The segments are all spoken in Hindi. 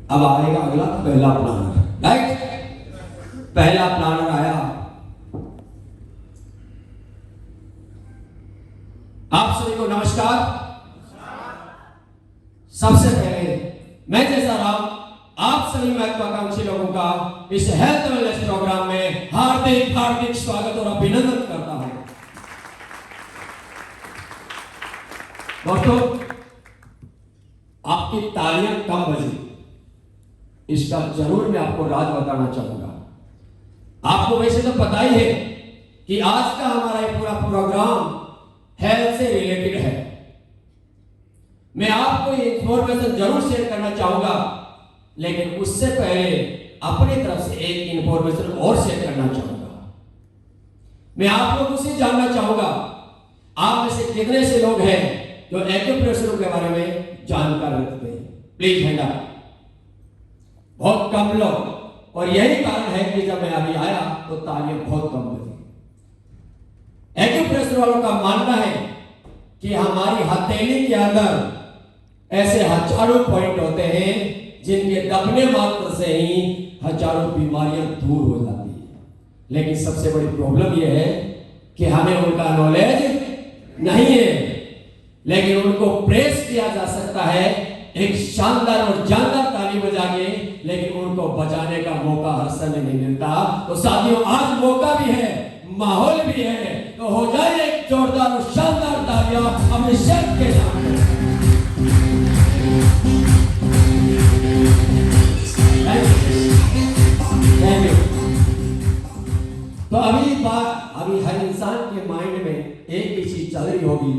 अब आएगा अगला पहला प्लानर, राइट। पहला प्लानर आया। आप सभी को नमस्कार। सबसे पहले मैं जैसा राम आप सभी महत्वाकांक्षी लोगों का इस हेल्थ वेलनेस प्रोग्राम में हार्दिक हार्दिक स्वागत और अभिनंदन करता हूं। दोस्तों, आपकी तालियां कम बजी, इसका जरूर मैं आपको राज बताना चाहूंगा। आपको वैसे तो पता ही है कि आज का हमारा ये पूरा प्रोग्राम हेल्थ से रिलेटेड है। मैं आपको ये इंफॉर्मेशन जरूर शेयर करना चाहूंगा, लेकिन उससे पहले अपनी तरफ से एक इंफॉर्मेशन और शेयर करना चाहूंगा। मैं आप लोगों से जानना चाहूंगा, आप में से कितने से लोग हैं जो एक्यूप्रेशर के बारे में जानकारी रखते हैं? Please hand up. बहुत कम लोग, और यही कारण है कि जब मैं अभी आया तो तालियां बहुत कम बजी। एक्यूप्रेशर वालों का मानना है कि हमारी हथेली के अंदर ऐसे हजारों पॉइंट होते हैं जिनके दबने मात्र से ही हजारों बीमारियां दूर हो जाती है। लेकिन सबसे बड़ी प्रॉब्लम यह है कि हमें उनका नॉलेज नहीं है, लेकिन उनको प्रेस किया जा सकता है एक शानदार और जानदार ताली बजा के, लेकिन उनको बजाने का मौका हर समय नहीं मिलता। तो साथियों, आज मौका भी है, माहौल भी है, तो हो जाए एक जोरदार और शानदार तालियां अपने शेफ के सामने। तो अभी हर इंसान के माइंड में एक ही चीज चल रही होगी।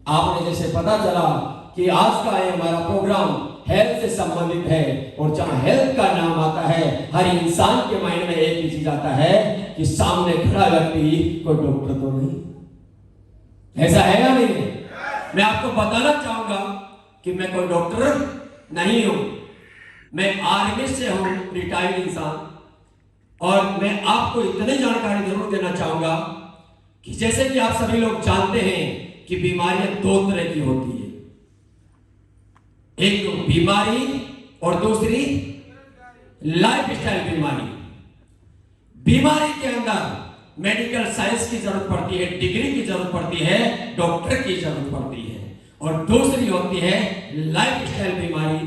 आपने जैसे पता चला कि आज का ये हमारा प्रोग्राम हेल्थ से संबंधित है, और जहां हेल्थ का नाम आता है हर इंसान के माइंड में एक ही चीज आता है कि सामने खड़ा व्यक्ति कोई डॉक्टर तो नहीं। ऐसा है या नहीं? मैं आपको बताना चाहूंगा कि मैं कोई डॉक्टर नहीं हूं, मैं आर्मी से हूं, रिटायर्ड इंसान। और मैं आपको इतनी जानकारी जरूर देना चाहूंगा कि जैसे कि आप सभी लोग जानते हैं कि बीमारियां दो तरह की होती है, एक तो बीमारी और दूसरी लाइफस्टाइल बीमारी। बीमारी के अंदर मेडिकल साइंस की जरूरत पड़ती है, डिग्री की जरूरत पड़ती है, डॉक्टर की जरूरत पड़ती है। और दूसरी होती है लाइफस्टाइल बीमारी,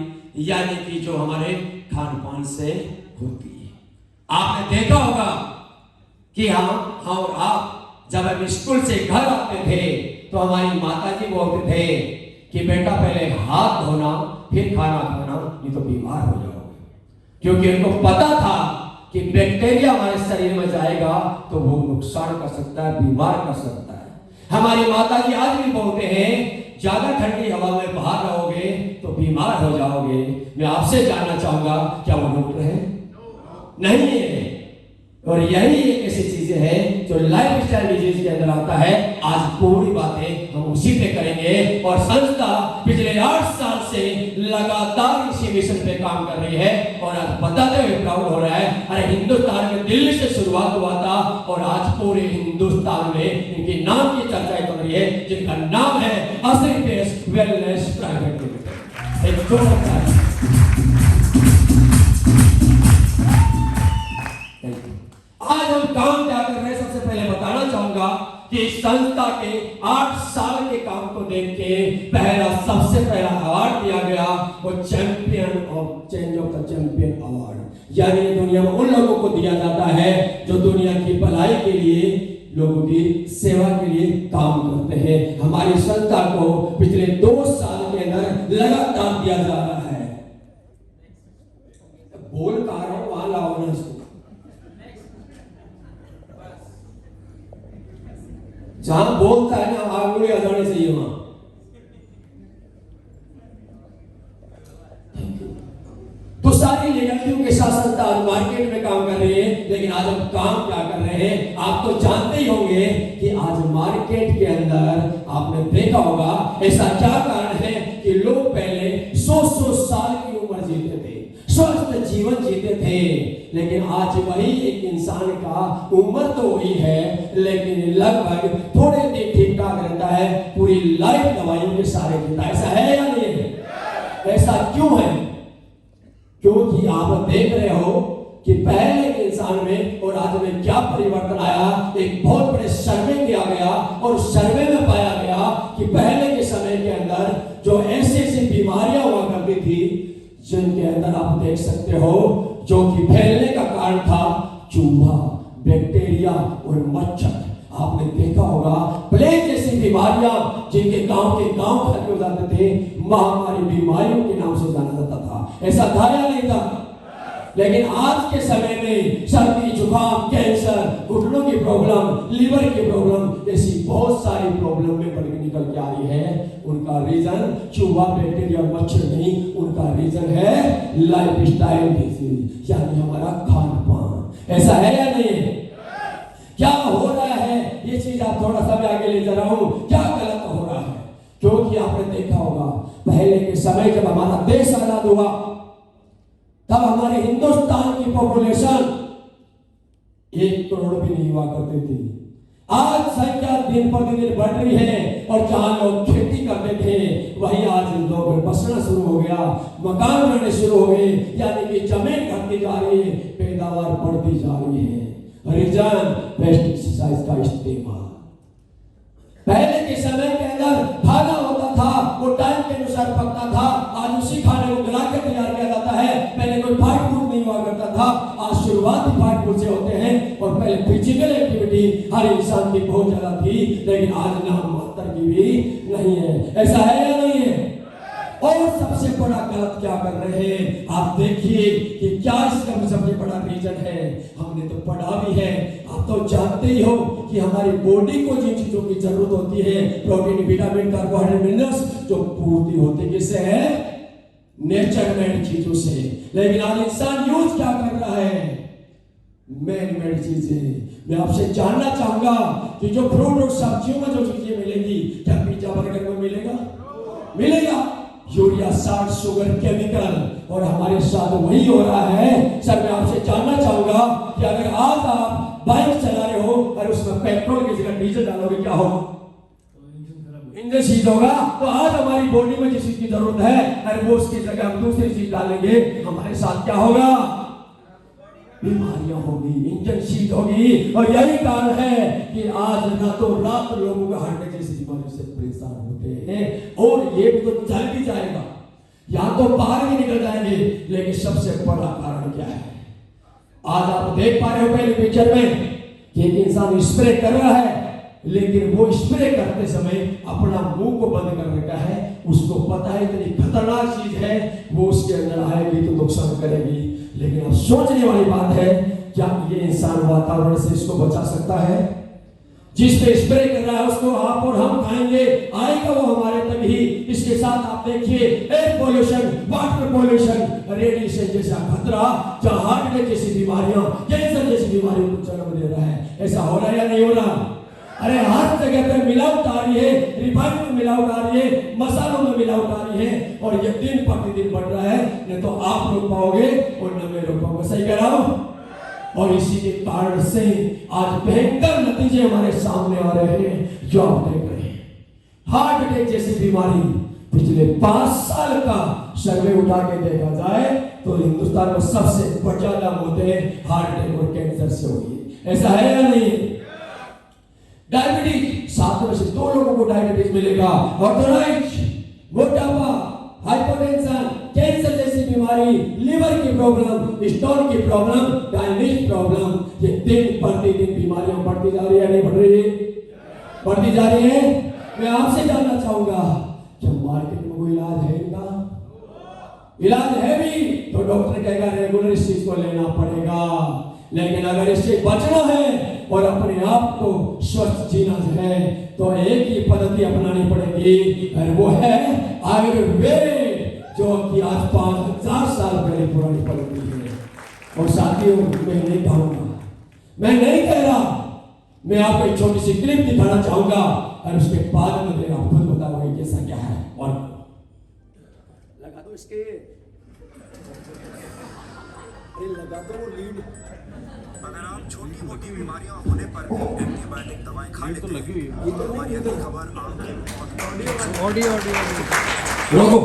यानी कि जो हमारे खान पान से होती है। आपने देखा होगा कि हम और आप जब हम स्कूल से घर आते थे तो हमारी माता जी बोलते थे कि बेटा पहले हाथ धोना फिर खाना खाना, नहीं तो बीमार हो जाओगे। क्योंकि उनको पता था कि बैक्टीरिया हमारे शरीर में जाएगा तो वो नुकसान कर सकता है, बीमार कर सकता है। हमारी माता जी आज भी बोलते हैं ज्यादा ठंडी हवा में बाहर रहोगे तो बीमार हो जाओगे। मैं आपसे जानना चाहूंगा, क्या वो डॉक्टर है? नहीं है। और यही एक ऐसी चीजें हैं जो लाइफ स्टाइल डिजीज के अंदर आता है। आज पूरी बातें हम उसी पे करेंगे, और संस्था पिछले 8 साल से लगातार इसी मिशन पे काम कर रही है। और आज बताते हुए प्राउड हो रहा है, अरे हिंदुस्तान में दिल्ली से शुरुआत हुआ था और आज पूरे हिंदुस्तान में इनके नाम की चर्चा कर रही है, जिनका नाम है अश्रीपेश वेलनेस प्राइवेट लिमिटेड। आज हम काम क्या कर रहे हैं, सबसे पहले बताना चाहूंगा कि इस संस्था के 8 साल के काम को देख के सबसे पहला अवार्ड दिया गया, वो champion of change of the champion award. यानी दुनिया में उन लोगों को दिया जाता है जो दुनिया की भलाई के लिए, लोगों की सेवा के लिए काम करते हैं। हमारी संस्था को पिछले 2 साल के अंदर लगातार दिया जा रहा है। बोल कहा रहा हूं, वहां लाओ ना इसको। जहां बोलता है ना, आंगुली अजाने चाहिए वहां। तो सारी लीगलियों के साथ संस्था मार्केट में काम कर रही है, लेकिन आज हम काम क्या कर रहे हैं आप तो जानते ही होंगे कि आज मार्केट के अंदर आपने देखा होगा ऐसा क्या कारण है कि लोग पहले 100 साल की उम्र जीते थे, स्वस्थ जीवन जीते थे। लेकिन आज वही एक इंसान का उम्र तो वही है, लेकिन लगभग थोड़े दिन ठीक ठाक रहता है, पूरी लाइफ दवाइयों के सहारे जीता है। ऐसा है या नहीं है? ऐसा क्यों है? क्योंकि आप देख रहे हो कि पहले के इंसान में और आज में क्या परिवर्तन आया। एक बहुत बड़े सर्वे किया गया और उस सर्वे में पाया गया कि पहले के समय के अंदर जो ऐसी ऐसी बीमारियां हुआ करती थी जिनके अंदर आप देख सकते हो जो कि फैलने का कारण था चूहा, बैक्टीरिया और मच्छर। आपने देखा होगा प्लेग जैसी बीमारियां जिनके गांव के गांव खाली हो जाते थे, महामारी बीमारियों के नाम से जाना जाता था। ऐसा था या नहीं था? लेकिन आज के समय में सर्दी, जुकाम, कैंसर, घुटनों की प्रॉब्लम, लीवर की प्रॉब्लम, ऐसी बहुत सारी प्रॉब्लम में बढ़ निकल के आ रही है। उनका रीजन चूहा, बैक्टीरिया, मच्छर नहीं, उनका रीजन है लाइफ स्टाइल डिजीज, यानी हमारा खान पान। ऐसा है या नहीं है? क्या हो रहा है ये चीज आप थोड़ा सा मैं आगे ले जा रहा हूं, क्या गलत हो रहा है। क्योंकि आपने देखा होगा पहले के समय जब हमारा देश आजाद हुआ तब हमारे हिंदुस्तान की पॉपुलेशन 1 करोड़ भी नहीं हुआ करती थी। आज संख्या दिन पर दिन बढ़ रही है और जहां लोग खेती करते थे वहीं आज लोग बसना शुरू हो गया, मकान बनने शुरू हो गए, यानी कि जमीन घटती जा रही है, पैदावार बढ़ती जा रही है। रीजन पेस्टिसाइड का इस्तेमाल। पहले के समय के अंदर खाना होता था वो टाइम के अनुसार पकता था, आज उसी खाने को मिला के तैयार किया जाता है। पहले कोई फास्ट फूड नहीं हुआ करता था, आज शुरुआती फास्ट फूड से होते हैं। और पहले फिजिकल एक्टिविटी हर इंसान की बहुत ज्यादा थी, लेकिन आज नाम मात्र की भी नहीं है। ऐसा है या नहीं है? और सबसे बड़ा गलत क्या कर रहे हैं आप देखिए कि क्या इसका सबसे बड़ा रीजन है। हमने तो पढ़ा भी है, आप तो जानते ही हो कि हमारी बॉडी को जिन चीजों की जरूरत होती है, प्रोटीन, विटामिन, कार्बोहाइड्रेट, मिनरल्स, जो पूर्ति होती किससे है? नेचर मेड चीजों से। लेकिन आज इंसान यूज क्या कर रहा है? मैन मेड चीजें। मैं आपसे जानना चाहूंगा कि जो फ्रूट और सब्जियों में जो चीजें मिलेगी, क्या पिज्जा बर्गर में मिलेगा? मिलेगा। यूरिया, साल्ट, शुगर, केमिकल, और हमारे साथ वही हो रहा है। सर मैं आपसे जानना चाहूंगा कि अगर आज आप बाइक चला रहे हो और उसमें पेट्रोल की जगह डीजल डालोगे क्या होगा? इंजन सीज होगा। तो आज हमारी बॉडी में जिस चीज की जरूरत है अरे वो उसकी जगह हम दूसरी चीज डालेंगे, हमारे साथ क्या होगा? बीमारियां होगी, इंजन सीज होगी। और यही कारण है कि आज रातों रात लोगों का हार्ट जैसी बीमारी से परेशान होते हैं। और ये भी तो चल भी जाएगा, यहाँ तो बाहर भी निकल जाएंगे। लेकिन सबसे बड़ा कारण क्या है? आज आप देख पा रहे हो पहले पिक्चर में कि एक इंसान स्प्रे कर रहा है, लेकिन वो स्प्रे करते समय अपना मुंह को बंद कर रखा है। उसको पता है इतनी खतरनाक चीज है वो उसके अंदर आएगी तो नुकसान करेगी। लेकिन अब सोचने वाली बात है, क्या ये इंसान वातावरण से इसको बचा सकता है? जिस पे स्प्रे कर रहा है उसको आप और हम खाएंगे, आएगा वो हमारे तक ही। इसके साथ आप देखिए air pollution, water pollution, radiation जैसा खतरा, जहां हार्ट अटैक जैसी बीमारियां, कैंसर जैसी बीमारियों को जन्म दे रहा है। ऐसा हो रहा है या नहीं हो रहा? अरे हर जगह पे मिलावट आ रही है, रिफाइनड में मिलावट आ रही है, मसालों में मिलावट आ रही है, और ये दिन प्रतिदिन बढ़ रहा है। नहीं तो आप रोक पाओगे और न मैं रोक पाऊंगा। सही कह रहा हूं? और इसी के कारण से आज भयंकर नतीजे हमारे सामने आ रहे हैं जो आप देख रहे हैं। हार्ट अटैक जैसी बीमारी पिछले 5 साल का सर्वे उठा के देखा जाए तो हिंदुस्तान में सबसे ज्यादा मौतें हार्ट अटैक और कैंसर से हुई। ऐसा है या नहीं? डायबिटीज 7 में से 2 लोगों को डायबिटीज मिलेगा। ऑर्थराइटिस, मोटापा, हाइपरटेंशन, कैंसर जैसी बीमारी, लीवर की प्रॉब्लम, स्टोन की प्रॉब्लम, डायबिटीज प्रॉब्लम, ये दिन प्रतिदिन बीमारियां बढ़ती जा रही है। नहीं बढ़ रही है? बढ़ती जा रही है। मैं आपसे जानना चाहूंगा क्या मार्केट में कोई इलाज है इनका? इलाज है भी तो डॉक्टर कहेगा रेगुलर इस चीज को लेना पड़ेगा। लेकिन अगर इससे बचना है और अपने आप को स्वस्थ जीना है तो एक ही पद्धति अपनानी पड़ेगी, और वो है आयुर्वेद, जो कि आज 5000 साल पहले पुरानी पद्धति है। और साथियों मैं नहीं कहूंगा, मैं नहीं कह रहा, मैं आपको एक छोटी सी क्लिप दिखाना चाहूंगा और उसके बाद में आप खुद बताओगे कैसा क्या है। और लगा दो इसके, लगा दो लीड। अगर आप छोटी मोटी बीमारियां होने पर भी एंटीबायोटिक दवाएं खा लेते हैं तो हमारी अगली खबर आपकी ऑडियो रोको।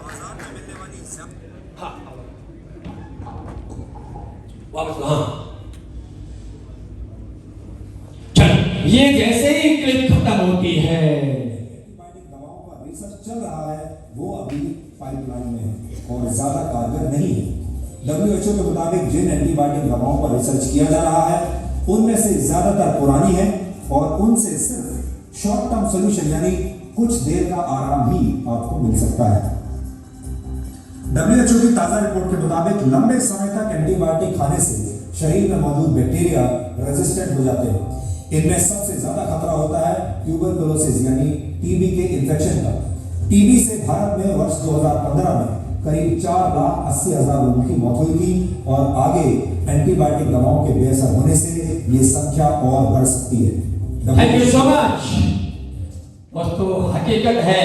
बाजार में मिलने वाली जब हाँ वापस हाँ चल ये जैसे ही क्लिप खत्म होती है एंटीबायोटिक दवाओं का रिसर्च चल रहा है, वो अभी पाइपलाइन में है और ज्यादा कारगर नहीं है। WHO के मुताबिक जिन एंटीबायोटिक दवाओं पर रिसर्च किया जा रहा है उनमें से ज्यादातर पुरानी है और उनसे सिर्फ शॉर्ट टर्म सोल्यूशन यानी कुछ देर का आराम ही आपको मिल सकता है। WHO की ताजा रिपोर्ट के मुताबिक लंबे समय तक एंटीबायोटिक खाने से शरीर में मौजूद बैक्टीरिया रेजिस्टेंट हो जाते हैं। इनमें सबसे ज्यादा खतरा होता है ट्यूबरकुलोसिस यानी टीबी के इन्फेक्शन का। टीबी से भारत में वर्ष 2015 में करीब 4,80,000 लोगों की मौत हुई थी और आगे एंटीबायोटिक दवाओं के बेअसर होने से ये संख्या और बढ़ सकती है। Thank you so much. दोस्तों हकीकत है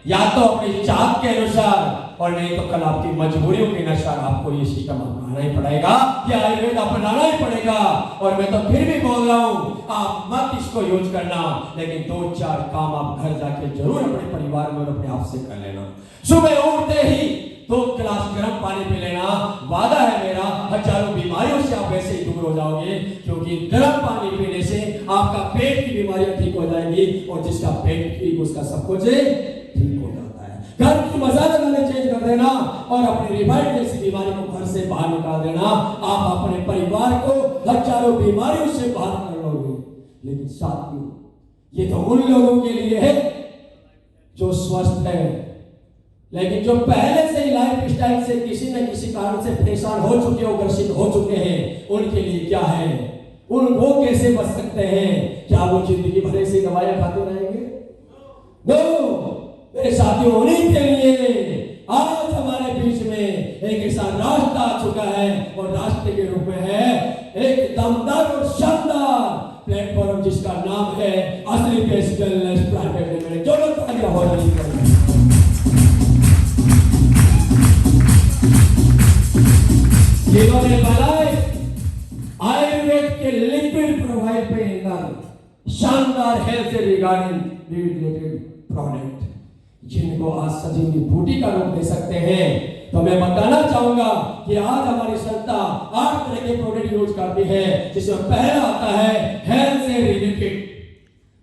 या तो अपनी चाहत के अनुसार और नहीं तो कल आपकी मजबूरियों के अनुसार आपको ये सिस्टम अपनाना ही पड़ेगा, ये आयुर्वेद अपनाना ही पड़ेगा। और मैं तो फिर भी बोल रहा हूँ आप मत इसको यूज करना, लेकिन 2-4 काम आप घर जाके जरूर अपने परिवार में और अपने आप से कर लेना। सुबह उठते ही 2 गिलास गर्म पानी पी लेना, वादा है मेरा हजारों बीमारियों से आप वैसे ही दूर हो जाओगे, क्योंकि गर्म पानी पीने से आपका पेट की बीमारियां ठीक हो जाएंगी और जिसका पेट ठीक उसका सब कुछ ठीक हो जाता है। घर की मसाले वाले चेंज कर देना और अपनी रिवाइड जैसी बीमारी को घर से बाहर निकाल देना, आप अपने परिवार को हजारों बीमारियों से बाहर कर लोगे। लेकिन साथियों ये तो उन लोगों के लिए है जो स्वस्थ है, लेकिन जो पहले से ही लाइफ स्टाइल से किसी न किसी कारण से परेशान हो चुके हो, ग्रसित हो चुके हैं, उनके लिए क्या है, वो कैसे बच सकते हैं? क्या वो जिंदगी भर से दवाइयां खाते रहेंगे? नो मेरे साथियों, उन्हीं के लिए आज हमारे बीच में एक ऐसा रास्ता आ चुका है और रास्ते के रूप में है एक दमदार और शानदार प्लेटफॉर्म जिसका नाम है असली बेस्ट वेलनेस प्राइवेट लिमिटेड। जो लोग तालियां हो रही है जिन्होंने बनाए आयुर्वेद के लिक्विड प्रोवाइड पे शानदार हेल्थ से रिलेटेड प्रोडक्ट जिनको आज सजीवनी बूटी का रूप दे सकते हैं। तो मैं बताना चाहूंगा कि आज हमारी संस्था 8 तरह के प्रोडक्ट यूज करती है, जिसमें पहला आता है हेल्थ से रिलेटेड,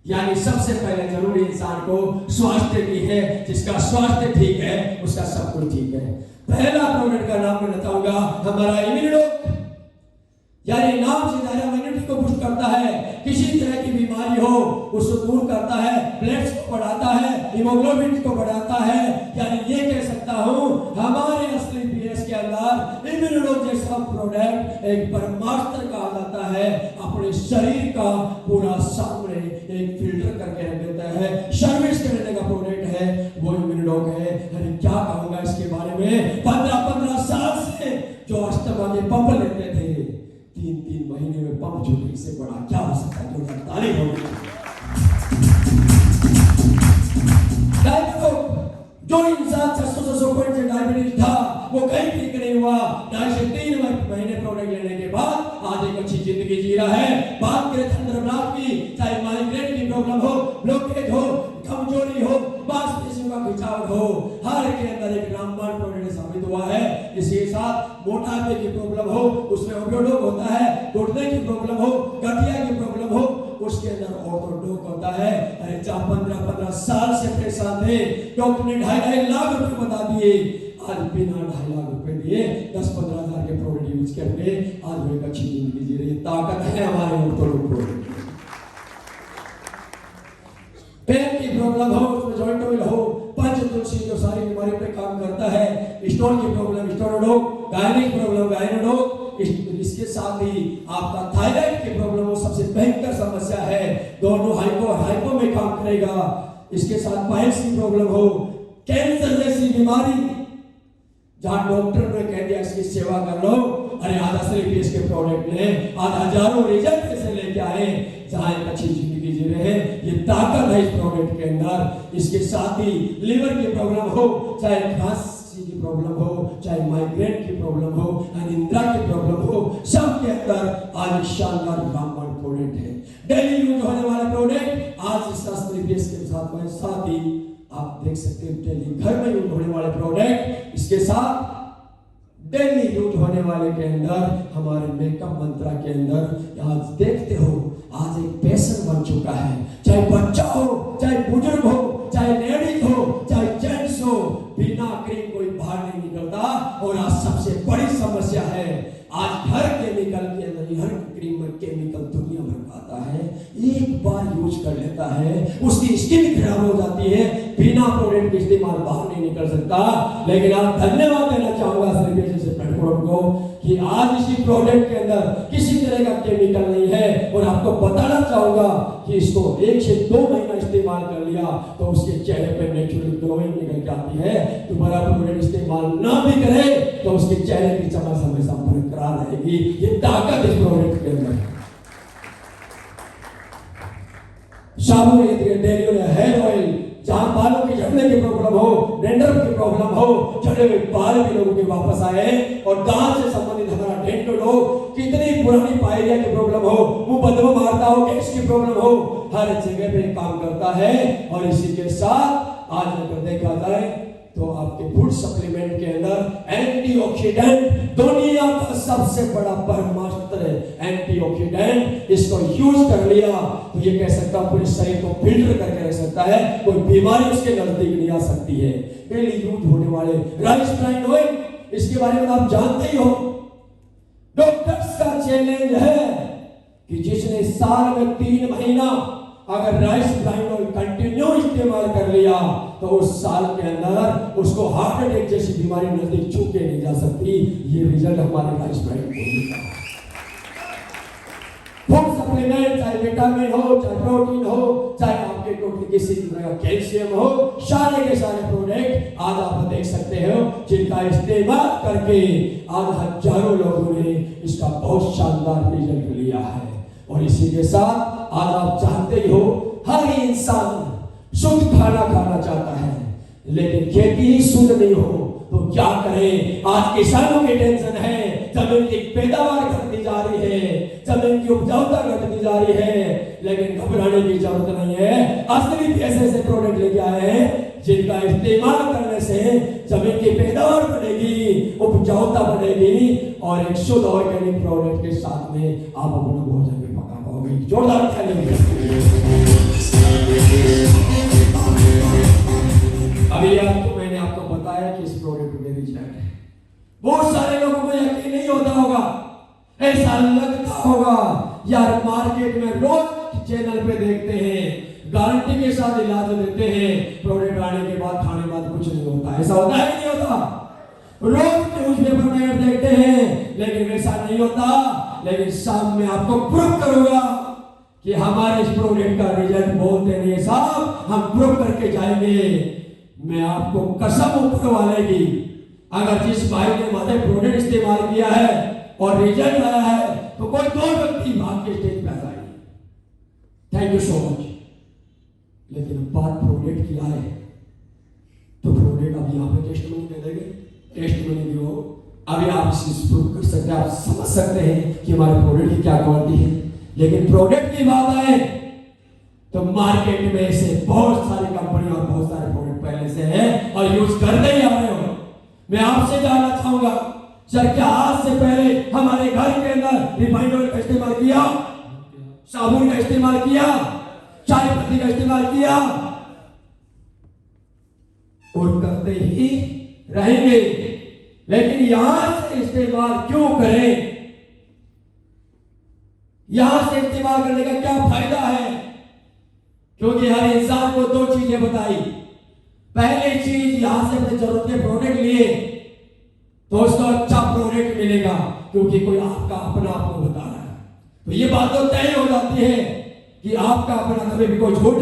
यानी सबसे पहले जरूरी इंसान को स्वास्थ्य की है, जिसका स्वास्थ्य ठीक है उसका सब कुछ ठीक है। पहला प्रोडक्ट का नाम मैं बताऊंगा हमारा इम्यूनिडो, यानी नाम से ज्यादा इम्यूनिटी को बूस्ट करता है, किसी तरह की बीमारी हो उसको दूर करता है, ब्लड को बढ़ाता है, हीमोग्लोबिन को बढ़ाता है। यानी ये कह सकता हूं हमारे असली पीएस के अंदर इम्यूनिडो जैसा प्रोडक्ट एक ब्रह्मास्त्र कहा जाता है, अपने शरीर का पूरा सामने एक फिल्टर करके रख देता है, सर्विस करने का प्रोडक्ट है वो इम्यूनिडो है। अरे क्या कहूंगा इसके बारे में, 15-15 साल से जो अस्थमा के पंप लेते थे 3-3 महीने में पंप छूटने से बड़ा क्या हो सकता है? जो तारीफ होगी जो इंसान 600 पॉइंट से डायबिटीज था वो कहीं ठीक नहीं हुआ, 2.5 से 3 महीने प्रोडक्ट लेने के बाद आज एक अच्छी जिंदगी जी रहा है। बात करें थंडरब्लास्ट की, चाहे माइग्रेन की प्रॉब्लम हो, ब्लॉकेज हो, कमजोरी हो, मांसपेशियों का खिंचाव हो, हर के अंदर एक रामबाण प्रोडक्ट साबित हुआ है। इसके साथ मोटापे की प्रॉब्लम हो उसमें ओपियोडोक होता है, घुटने की प्रॉब्लम हो, गठिया की प्रॉब्लम हो उसके अंदर ऑर्थोडोक होता है। अरे 15 साल से परेशान थे, डॉक्टर ने 2.5 लाख रुपए बता दिए, आज बिना 2.5 लाख रुपए दिए 10-15 हजार के प्रोडक्ट यूज करके आज वो एक अच्छी जिंदगी जी रही है। ताकत है हमारे ऑर्थोडोक को। पेट की प्रॉब्लम हो उसमें जॉइंट ऑयल हो, पंचतुलसी जो सारी बीमारियों पे काम करता है, स्टोन की प्रॉब्लम स्टोनोडोक, गायनिक प्रॉब्लम गायनोडोक, इसके साथ ही आपका थायराइड की प्रॉब्लम हो सबसे भयंकर समस्या है, दोनों हाइपो में काम करेगा। इसके साथ पाइल्स की प्रॉब्लम हो, कैंसर जैसी बीमारी जहां डॉक्टर ने कह दिया इसकी सेवा कर लो, अरे आज असली पीएस के प्रोडक्ट ने आज हजारों रिजल्ट कैसे लेके आए, जहां एक अच्छी जिंदगी जी रहे हैं। ये ताकत है इस प्रोडक्ट के अंदर। इसके साथ ही लीवर की प्रॉब्लम हो, चाहे खांसी की प्रॉब्लम हो, चाहे माइग्रेन की प्रॉब्लम हो, अनिद्रा की प्रॉब्लम हो, सब के अंदर आज शानदार रामबाण प्रोडक्ट है। डेली यूज होने वाला प्रोडक्ट आज इस असली पीएस के साथ ही आप देख सकते हैं डेली घर में यूज होने वाले प्रोडक्ट, इसके साथ डेली यूज होने वाले के अंदर हमारे मेकअप मंत्रा के अंदर आज देखते हो आज एक पैशन बन चुका है। चाहे बच्चा हो, चाहे बुजुर्ग हो, चाहे लेडीज हो, चाहे जेंट्स हो, बिना क्रीम कोई बाहर नहीं निकलता। और आज सबसे बड़ी समस्या है आज हर केमिकल के अंदर, हर क्रीम में केमिकल दुनिया भर का आता है। एक बार यूज कर लेता है उसकी स्किन खराब हो जाती है, बिना प्रोडक्ट के इस्तेमाल बाहर नहीं निकल सकता। लेकिन आप धन्यवाद देना चाहूंगा श्री जैसे प्लेटफॉर्म को कि आज इसी प्रोडक्ट के अंदर किसी तरह का केमिकल नहीं है। और आपको बताना चाहूंगा कि इसको 1 से 2 महीना इस्तेमाल कर लिया तो उसके चेहरे पे नेचुरल ग्लोइंग निकल के आती है। दोबारा प्रोडक्ट इस्तेमाल ना भी करे तो उसके चेहरे की चमक हमेशा बरकरार रहेगी। ये ताकत इस प्रोडक्ट के अंदर है। साबुन डेली हेयर ऑयल, जहां बालों के झड़ने की प्रॉब्लम हो, डैंड्रफ की प्रॉब्लम हो, झड़े हुए बाल भी लोगों के वापस आए, और दांत से संबंधित हमारा डेंटल हो, कितनी पुरानी पायरिया की प्रॉब्लम हो, मुंह बदबू मारता हो, गैस की प्रॉब्लम हो, हर जगह पे काम करता है। और इसी के साथ आज अगर देखा जाए तो आपके फूड सप्लीमेंट के अंदर एंटीऑक्सीडेंट, दुनिया का सबसे बड़ा ब्रह्मास्त्र है एंटीऑक्सीडेंट। इसको यूज कर लिया तो ये कह सकता हूं पूरे शरीर को फिल्टर करके रख सकता है, कोई बीमारी उसके नजदीक नहीं आ सकती है। डेली यूज होने वाले राइस ब्राइन ऑयल, इसके बारे में आप जानते ही हो। डॉक्टर्स का चैलेंज है कि जिसने साल में 3 महीना अगर राइस ब्राइन ऑयल कंटिन्यू इस्तेमाल कर लिया तो उस साल के अंदर उसको हार्ट अटैक जैसी बीमारी नजदीक छू के नहीं जा सकती। ये रिजल्ट हमारे राइस ब्राइन ऑयल का। फूड सप्लीमेंट चाहे विटामिन हो, चाहे प्रोटीन हो, चाहे आपके टोटल किसी तरह का कैल्शियम हो, सारे के सारे प्रोडक्ट आज आप देख सकते हो जिनका इस्तेमाल करके आज हजारों लोगों ने इसका बहुत शानदार रिजल्ट लिया है। और इसी के साथ आज आप जानते ही हो हर इंसान शुद्ध खाना खाना चाहता है, लेकिन खेती ही शुद्ध नहीं हो तो क्या करें। आज किसानों की टेंशन है, जमीन की पैदावार घटती जा रही है, जमीन की उपजाऊता घटती जा रही है, लेकिन घबराने की जरूरत नहीं है। असली ऐसे ऐसे प्रोडक्ट लेके आए हैं जिनका इस्तेमाल करने से जमीन की पैदावार बढ़ेगी, उपजाऊता बढ़ेगी, और एक शुद्ध ऑर्गेनिक प्रोडक्ट के साथ में आप अपना भोजन भी पका पाओगे। जोरदार अभी आपको मैंने आपको बताया कि इस प्रोडक्ट में रिजल्ट है। बहुत सारे लोगों को यकीन नहीं होता होगा, ऐसा लगता होगा यार मार्केट में रोज चैनल पे देखते हैं, गारंटी के साथ इलाज देते हैं, प्रोडक्ट आने के बाद खाने के बाद कुछ नहीं होता। ऐसा होता है नहीं होता? रोज न्यूज़पेपर में ऐड देखते हैं, लेकिन वैसा नहीं होता। लेकिन शाम में आपको प्रूव करूंगा कि हमारे इस प्रोडक्ट का रिजल्ट बोलते नहीं साहब, हम प्रूव करके जाएंगे। मैं आपको कसम ऊपर वाले की, अगर जिस भाई ने हमारे प्रोडक्ट इस्तेमाल किया है और रिजल्ट आया है तो कोई 2 व्यक्ति भाग के स्टेज पे आएंगे। Thank you so much. लेकिन बात प्रोडक्ट की आए तो प्रोडक्ट अब यहाँ पे टेस्ट में दे देंगे, टेस्ट में दियो, अभी आप इसे प्रूव कर सकते हैं, आप समझ सकते हैं कि हमारे प्रोडक्ट की क्या क्वालिटी है। लेकिन प्रोडक्ट की बात आए तो मार्केट में ऐसे बहुत सारी कंपनी और बहुत सारे प्रोडक्ट पहले से हैं और यूज करते ही आ रहे हो। मैं आपसे जानना चाहूंगा सर, क्या आज से पहले हमारे घर के अंदर रिफाइंड ऑयल का इस्तेमाल किया, साबुन का इस्तेमाल किया, चाय पत्ती का इस्तेमाल किया? और करते ही रहेंगे। लेकिन यहां से इस्तेमाल क्यों करें? यहां से इस्तेमाल करने का क्या फायदा है? क्योंकि हर इंसान को 2 चीजें बताई। पहली चीज, यहां से अपने जरूरत के प्रोडक्ट लिए तो उसको अच्छा प्रोडक्ट मिलेगा, क्योंकि कोई आपका अपना आपको बता रहा है। तो ये बात तो तय हो जाती है कि आपका अपना कभी भी कोई झूठ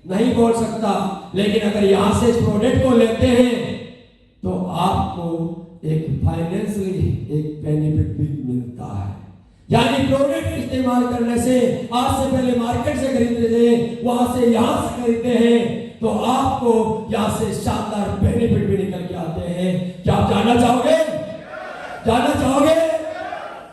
नहीं बोल सकता। लेकिन अगर यहां से इस प्रोडक्ट को लेते हैं तो आपको एक फाइनेंशियली एक बेनिफिट भी मिलता है। यानी प्रोडक्ट इस्तेमाल करने से आज से पहले मार्केट से खरीदते थे, वहां से यहां से खरीदते हैं तो आपको यहां से शानदार बेनिफिट भी निकल के आते हैं। क्या आप जानना चाहोगे? जानना चाहोगे?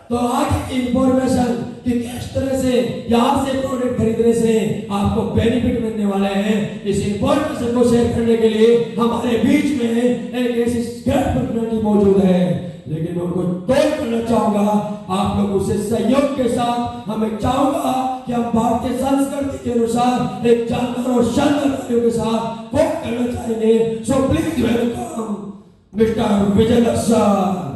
तो आगे की इंफॉर्मेशन कि किस तरह से यहां से प्रोडक्ट खरीदने से आपको बेनिफिट मिलने वाले हैं। इस इंफॉर्मेशन को शेयर करने के लिए हमारे बीच में एक ऐसी ग्रेट पर्सनालिटी मौजूद है, लेकिन मैं उनको तोड़ करना चाहूंगा। आप लोग उसे सहयोग के साथ हमें चाहूंगा कि हम भारतीय संस्कृति के अनुसार एक जानदार और शानदार कार्यों के साथ वोट करना चाहेंगे। सो प्लीज वेलकम मिस्टर विजय लक्ष्य।